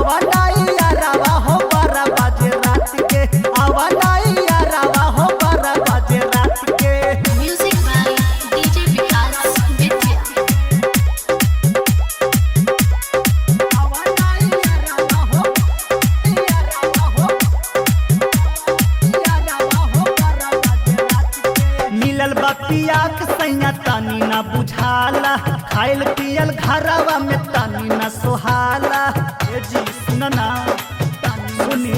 आवनाइया रावा हो 12 बजे रात के, आवनाइया रावा हो 12 बजे रात के। Music by DJ Vikas Vidya. आवनाइया रावा हो, या रावा हो, या रावा हो 12 बजे रात के। मिलल बा पिया के सैया तानी ना बुझाला, खाइल पियल घरवा में तानी ना सोहाला। ए जी सुन ना तानी सुनी,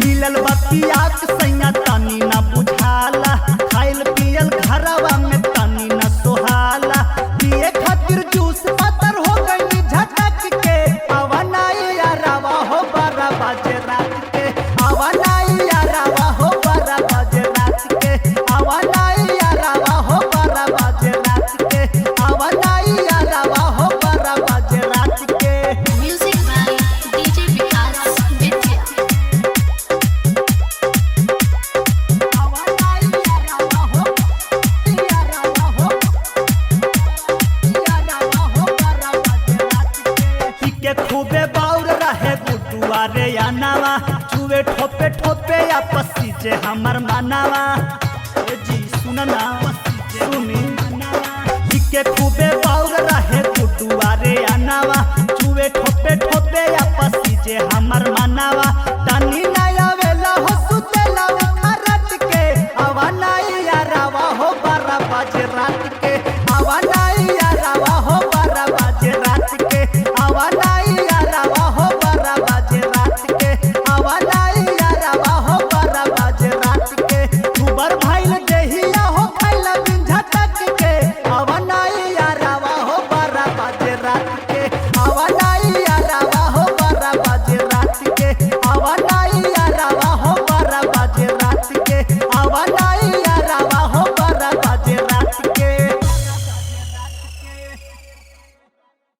मिलल बा पिया के सैया तानी ना बुझाला, खाइल पियल घरवा में तानी ना सोहाला। पिए खातिर जूस पातर हो गई झटक के, आवनाइया रावा हो 12 बजे रात के, आवनाइया रावा हो 12 बजे रात के, आवनाइया रावा हो 12 बजे रात के, आवनाइया रावा हो 12 बजे रात के। Music by DJ Vikas Vidya. आवनाइया रावा हो, या रावा हो, या रावा हो 12 बजे रात के। के खूबे बाउर रहे गुडुआ रे अनावा, छुए ठोपे ठोपे आपसी जे हमर मनावा। ए जी सुनना सुनी, के खूबे बाउर रहे गुडुआ रे अनावा, छुए ठोपे ठोपे आपसी जे हमर मनावा। तानी